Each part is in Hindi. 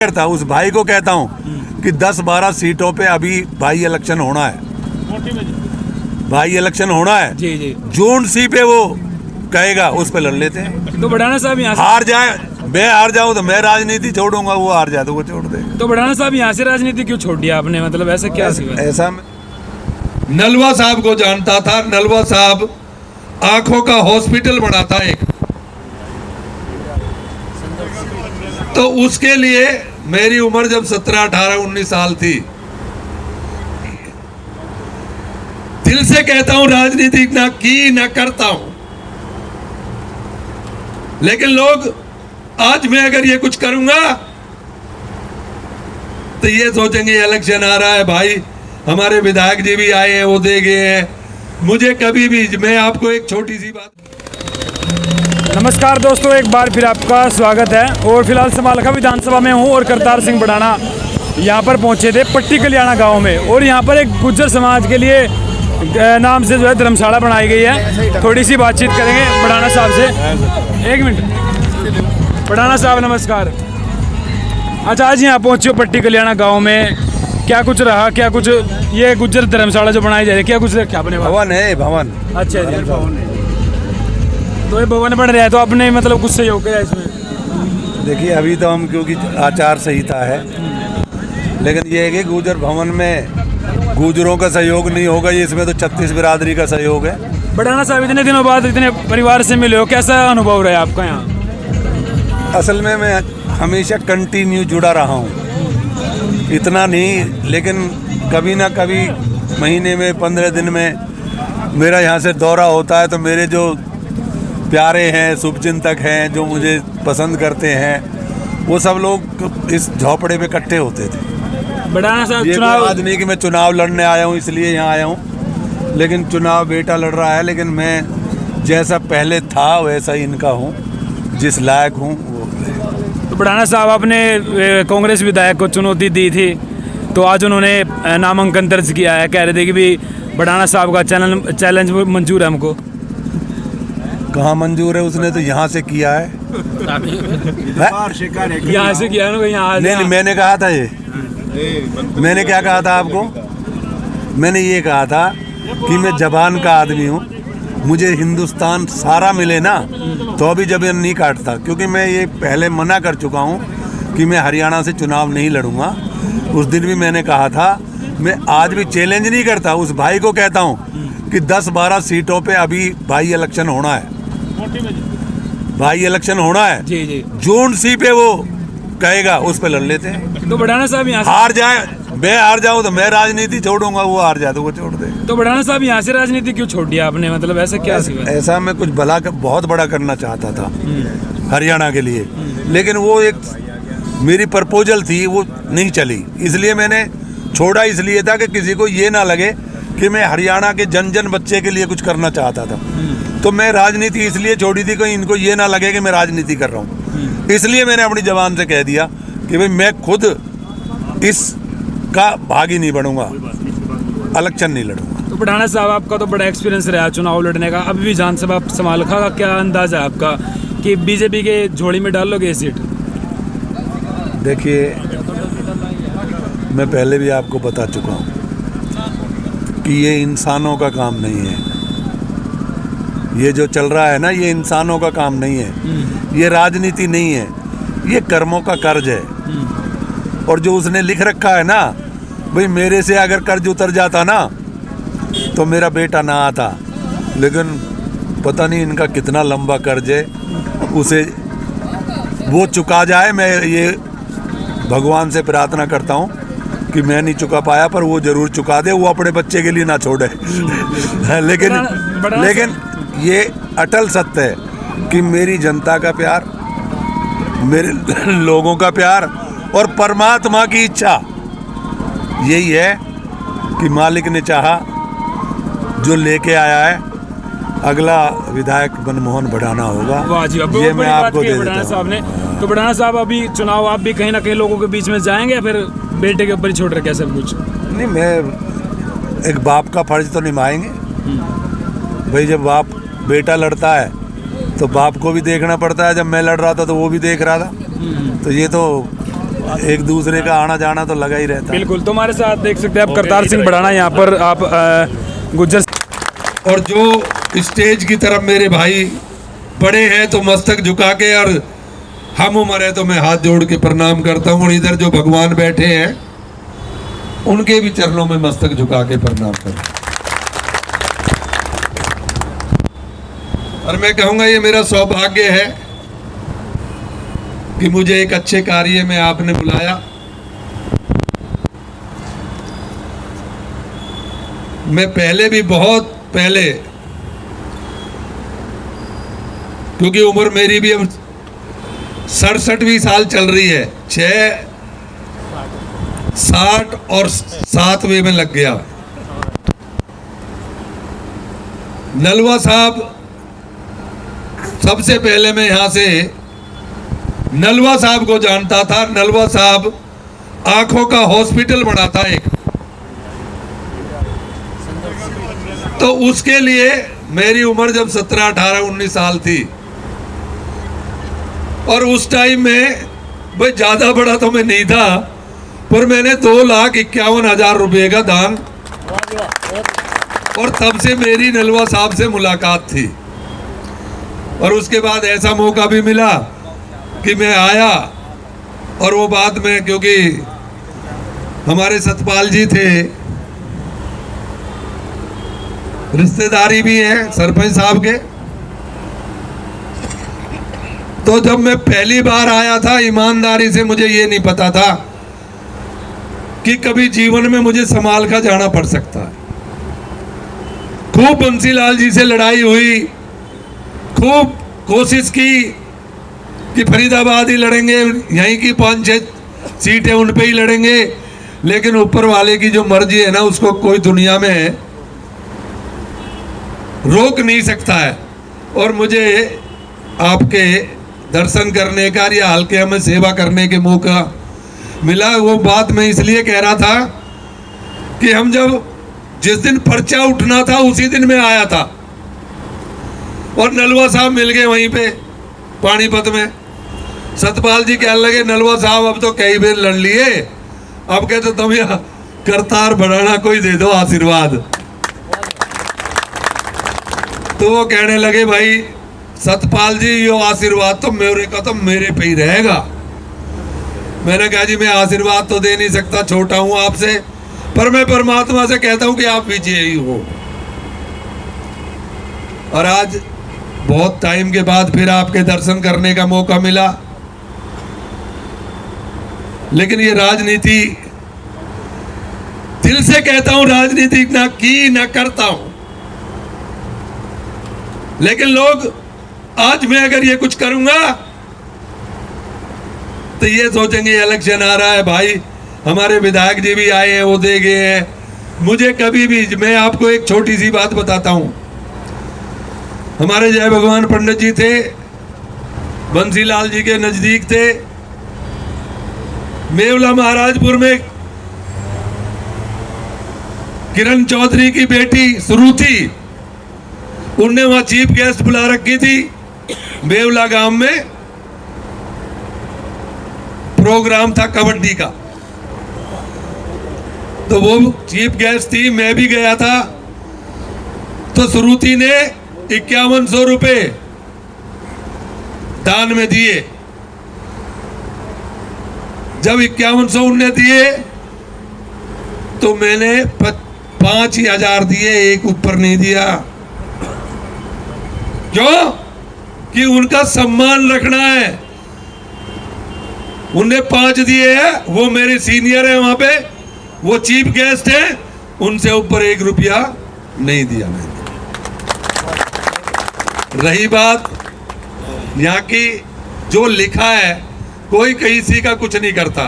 करता उस भाई को कहता हूँ कि 10-12 सीटों पे अभी भाई इलेक्शन होना है, भाई इलेक्शन होना है जी जी। जून सी पे वो कहेगा उस पे लड़ लेते हैं। तो बढ़ाना साहब यहाँ हार जाए, मैं हार जाऊं तो मैं राजनीति छोड़ूंगा, वो हार जाए तो वो छोड़ दे। तो बढ़ाना साहब यहाँ से राजनीति क्यों छोड़ दिया आपने, मतलब ऐसा क्या हुआ? ऐसा नलवा साहब को जानता था। नलवा साहब आंखों का हॉस्पिटल बनाता एक, तो उसके लिए मेरी उम्र जब 17, 18, 19 साल थी, दिल से कहता हूं राजनीति ना की ना करता हूं, लेकिन लोग आज मैं अगर ये कुछ करूंगा तो ये सोचेंगे इलेक्शन आ रहा है भाई, हमारे विधायक जी भी आए हैं, वो दे गए हैं मुझे कभी भी। मैं आपको एक छोटी सी बात। नमस्कार दोस्तों, एक बार फिर आपका स्वागत है। और फिलहाल समालखा विधानसभा में हूँ और करतार सिंह बढ़ाना यहाँ पर पहुँचे थे पट्टी कल्याणा गांव में, और यहाँ पर एक गुज्जर समाज के लिए नाम से जो है धर्मशाला बनाई गई है। थोड़ी सी बातचीत करेंगे बढ़ाना साहब से। एक मिनट, बढ़ाना साहब नमस्कार। अच्छा, आज यहाँ पहुँचे हो पट्टी कल्याणा गाँव में, क्या कुछ रहा, क्या कुछ ये गुज्जर धर्मशाला जो बनाई जा रही है, क्या कुछ क्या बने? भवन है, भवन। अच्छा जी, तो ये भवन बन रहा है, तो आपने मतलब कुछ सहयोग किया इसमें? देखिए अभी तो हम, क्योंकि आचार संहिता है, लेकिन ये है कि गुजर भवन में गुजरों का सहयोग नहीं होगा, ये इसमें तो 36 बिरादरी का सहयोग है। बढ़ाना साहब, इतने दिनों बाद इतने परिवार से मिले हो, कैसा अनुभव रहा आपका यहाँ? असल में मैं हमेशा कंटिन्यू जुड़ा रहा हूँ, इतना नहीं, लेकिन कभी ना कभी महीने में 15 दिन में मेरा यहाँ से दौरा होता है, तो मेरे जो प्यारे हैं, शुभचिंतक हैं, जो मुझे पसंद करते हैं, वो सब लोग इस झोपड़े पे इकट्ठे होते थे। बढ़ाना साहब, ये चुनाव आज नहीं कि मैं चुनाव लड़ने आया हूँ इसलिए यहाँ आया हूँ, लेकिन चुनाव बेटा लड़ रहा है, लेकिन मैं जैसा पहले था वैसा ही इनका हूँ, जिस लायक हूँ वो। तो बढ़ाना साहब, आपने कांग्रेस विधायक को चुनौती दी थी, तो आज उन्होंने नामांकन दर्ज किया है, कह रहे थे कि भी बढ़ाना साहब का चैलेंज मंजूर है हमको। कहाँ मंजूर है? उसने तो यहाँ से किया है। यहाँ से किया ना, यहाँ नहीं, मैंने कहा था ये, मैंने क्या कहा था आपको? मैंने ये कहा था कि मैं जबान का आदमी हूँ, मुझे हिंदुस्तान सारा मिले ना तो अभी जबान नहीं काटता, क्योंकि मैं ये पहले मना कर चुका हूँ कि मैं हरियाणा से चुनाव नहीं लड़ूंगा। उस दिन भी मैंने कहा था, मैं आज भी चैलेंज नहीं करता, उस भाई को कहता हूँ कि 10-12 सीटों पे अभी भाई इलेक्शन होना है, भाई इलेक्शन होना है जी जी। जून सी पे वो कहेगा उस पे लड़ लेते हैं। तो बढ़ाना साहब यहाँ हार जाए, मैं हार जाऊं तो मैं राजनीति छोड़ूंगा, वो हार जाए तो वो छोड़ दे। तो बढ़ाना साहब यहाँ से राजनीति क्यों छोड़ दिया आपने, मतलब ऐसा क्या हुआ? ऐसा मैं कुछ भला बहुत बड़ा करना चाहता था हरियाणा के लिए, लेकिन वो एक मेरी प्रपोजल थी, वो नहीं चली, इसलिए मैंने छोड़ा। इसलिए था कि किसी को ये ना लगे कि मैं हरियाणा के जन बच्चे के लिए कुछ करना चाहता था। तो मैं राजनीति इसलिए छोड़ी थी कि इनको ये ना लगे कि मैं राजनीति कर रहा हूँ, इसलिए मैंने अपनी जबान से कह दिया कि भाई मैं खुद इसका भागी नहीं बनूंगा, इलेक्शन नहीं लड़ूंगा। तो बढ़ाना साहब, आपका तो बड़ा एक्सपीरियंस रहा चुनाव लड़ने का, अभी विधानसभा समालखा का क्या अंदाजा है आपका कि बीजेपी के झोली में डाल लोगे सीट? देखिए, मैं पहले भी आपको बता चुका हूँ कि ये इंसानों का काम नहीं है, ये जो चल रहा है ना, ये इंसानों का काम नहीं है, ये राजनीति नहीं है, ये कर्मों का कर्ज है। और जो उसने लिख रखा है ना, भाई मेरे से अगर कर्ज उतर जाता ना तो मेरा बेटा ना आता, लेकिन पता नहीं इनका कितना लंबा कर्ज है, उसे वो चुका जाए। मैं ये भगवान से प्रार्थना करता हूँ कि मैं नहीं चुका पाया, पर वो जरूर चुका दे, वो अपने बच्चे के लिए ना छोड़े। लेकिन ये अटल सत्य है कि मेरी जनता का प्यार, मेरे लोगों का प्यार और परमात्मा की इच्छा यही है कि मालिक ने चाहा, जो लेके आया है, अगला विधायक मनमोहन बढ़ाना होगा। वाह जी, ये मैं आपको दे बढ़ाना देता साहब ने। तो बढ़ाना साहब, अभी चुनाव आप भी कहीं ना कहीं लोगों के बीच में जाएंगे या फिर बेटे के ऊपर ही छोड़ रखे सब कुछ? नहीं, मैं एक बाप का फर्ज तो निभाएंगे भाई। जब बाप बेटा लड़ता है तो बाप को भी देखना पड़ता है। जब मैं लड़ रहा था तो वो भी देख रहा था, तो ये तो एक दूसरे का आना जाना तो लगा ही रहता है। बिल्कुल। तो हमारे साथ देख सकते हैं आप करतार सिंह बढ़ाना, यहाँ पर आप गुज्जर। और जो स्टेज की तरफ मेरे भाई बड़े हैं तो मस्तक झुका के, और हम उम्र है तो मैं हाथ जोड़ के प्रणाम करता हूँ। और इधर जो भगवान बैठे हैं उनके भी चरणों में मस्तक झुका के प्रणाम करता हूं। और मैं कहूंगा ये मेरा सौभाग्य है कि मुझे एक अच्छे कार्य में आपने बुलाया। मैं पहले भी, बहुत पहले, क्योंकि उम्र मेरी भी अब 67वीं साल चल रही है, 60 और 7वें में लग गया। नलवा साहब, सबसे पहले मैं यहां से नलवा साहब को जानता था। नलवा साहब आंखों का हॉस्पिटल बनाता एक, तो उसके लिए मेरी उम्र जब 17, 18, 19 साल थी, और उस टाइम में भाई ज्यादा बड़ा तो मैं नहीं था, पर मैंने 2,51,000 रुपए का दान, और तब से मेरी नलवा साहब से मुलाकात थी। और उसके बाद ऐसा मौका भी मिला कि मैं आया, और वो बाद में, क्योंकि हमारे सतपाल जी थे, रिश्तेदारी भी है सरपंच साहब के, तो जब मैं पहली बार आया था, ईमानदारी से मुझे ये नहीं पता था कि कभी जीवन में मुझे समाल का जाना पड़ सकता है। खूब बंसीलाल जी से लड़ाई हुई, खूब कोशिश की कि फरीदाबाद ही लड़ेंगे, यहीं की 5-6 सीटें उन पे ही लड़ेंगे, लेकिन ऊपर वाले की जो मर्जी है ना, उसको कोई दुनिया में रोक नहीं सकता है। और मुझे आपके दर्शन करने का या हल्के में सेवा करने के मौका मिला। वो बात मैं इसलिए कह रहा था कि हम जब जिस दिन पर्चा उठना था उसी दिन मैं आया था, और नलवा साहब मिल गए वहीं पे पानीपत में। सतपाल जी कहने लगे, नलवा साहब अब तो कई बार लड़ लिए, अब कहते तुम यहाँ करतार बढ़ाना कोई दे दो आशीर्वाद। तो वो कहने लगे, भाई सतपाल जी यो आशीर्वाद तो मेरे पे ही रहेगा। मैंने कहा जी मैं आशीर्वाद तो दे नहीं सकता, छोटा हूं आपसे, पर मैं परमात्मा से कहता हूं कि आप विजय ही हो। और आज बहुत टाइम के बाद फिर आपके दर्शन करने का मौका मिला। लेकिन ये राजनीति, दिल से कहता हूं, राजनीति ना की ना करता हूं, लेकिन लोग, आज मैं अगर ये कुछ करूंगा तो ये सोचेंगे इलेक्शन आ रहा है भाई, हमारे विधायक जी भी आए हैं, वो दे गए हैं। मुझे कभी भी, मैं आपको एक छोटी सी बात बताता हूं, हमारे जय भगवान पंडित जी थे, बंसीलाल जी के नजदीक थे, मेवला महाराजपुर में किरण चौधरी की बेटी सुरुथी, उनने वहां चीफ गेस्ट बुला रखी थी। मेवला गांव में प्रोग्राम था कबड्डी का, तो वो चीफ गेस्ट थी, मैं भी गया था। तो सुरुथी ने 5100 रुपए दान में दिए। जब 5100 उनने दिए तो मैंने 5,000 दिए, एक ऊपर नहीं दिया। क्यों? कि उनका सम्मान रखना है। उन्हें 5 दिए हैं, वो मेरे सीनियर है वहां पे, वो चीफ गेस्ट है, उनसे ऊपर 1 रुपया नहीं दिया मैंने। रही बात यहाँ की, जो लिखा है, कोई किसी का कुछ नहीं करता,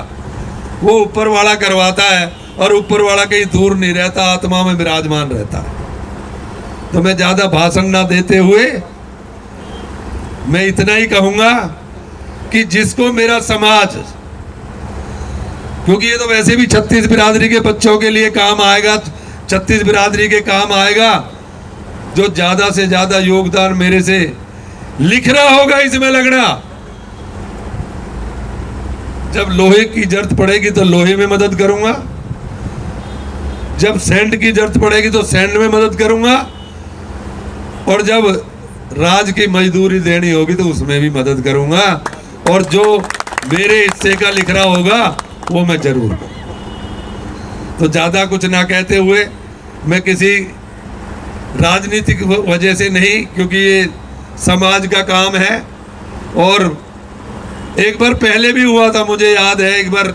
वो ऊपर वाला करवाता है, और ऊपर वाला कहीं दूर नहीं रहता, आत्मा में विराजमान रहता है। तो मैं ज्यादा भाषण ना देते हुए मैं इतना ही कहूंगा कि जिसको मेरा समाज, क्योंकि ये तो वैसे भी 36 बिरादरी के बच्चों के लिए काम आएगा, 36 बिरादरी के काम आएगा, जो ज्यादा से ज्यादा योगदान मेरे से लिख रहा होगा इसमें लगना, जब लोहे की जरूरत पड़ेगी तो लोहे में मदद करूंगा, जब सैंड की जरूरत पड़ेगी तो सैंड में मदद करूंगा, और जब राज की मजदूरी देनी होगी तो उसमें भी मदद करूंगा, और जो मेरे हिस्से का लिख रहा होगा वो मैं जरूर करूंगा। तो ज्यादा कुछ ना कहते हुए, मैं किसी राजनीतिक वजह से नहीं, क्योंकि ये समाज का काम है। और एक बार पहले भी हुआ था, मुझे याद है, एक बार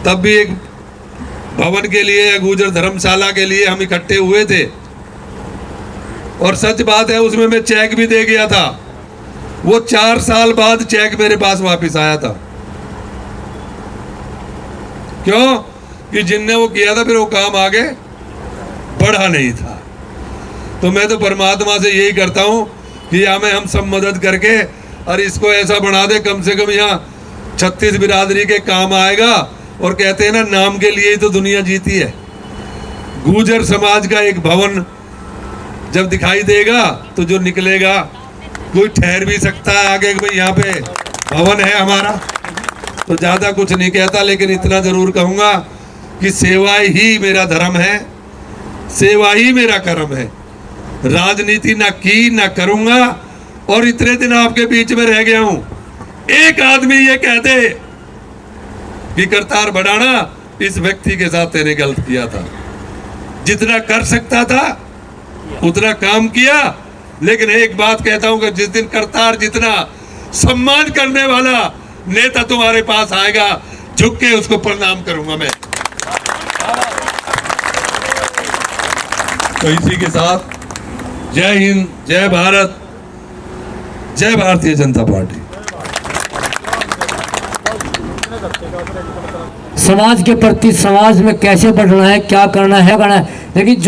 तब भी एक भवन के लिए, गुर्जर धर्मशाला के लिए हम इकट्ठे हुए थे, और सच बात है उसमें मैं चेक भी दे गया था। वो 4 साल बाद चेक मेरे पास वापस आया था। क्यों? कि जिनने वो किया था फिर वो काम आगे बढ़ा नहीं था। तो मैं तो परमात्मा से यही करता हूं कि हमें हम सब मदद करके और इसको ऐसा बना दे, कम से कम यहाँ 36 बिरादरी के काम आएगा। और कहते हैं ना, नाम के लिए ही तो दुनिया जीती है। गुर्जर समाज का एक भवन जब दिखाई देगा तो जो निकलेगा, कोई ठहर भी सकता है आगे कि भाई यहाँ पे भवन है हमारा। तो ज्यादा कुछ नहीं कहता, लेकिन इतना जरूर कहूंगा कि सेवा ही मेरा धर्म है, सेवा ही मेरा कर्म है। राजनीति ना की ना करूंगा। और इतने दिन आपके बीच में रह गया हूं, एक आदमी ये कह दे कि करतार बढ़ाना, इस व्यक्ति के साथ तेने गलत किया था। जितना कर सकता था उतना काम किया। लेकिन एक बात कहता हूं कि जिस दिन करतार जितना सम्मान करने वाला नेता तुम्हारे पास आएगा, झुक के उसको प्रणाम करूंगा मैं। तो इसी के साथ जय हिंद, जय भारत, जय भारतीय जनता पार्टी। समाज के प्रति, समाज में कैसे बढ़ना है, क्या करना है, लेकिन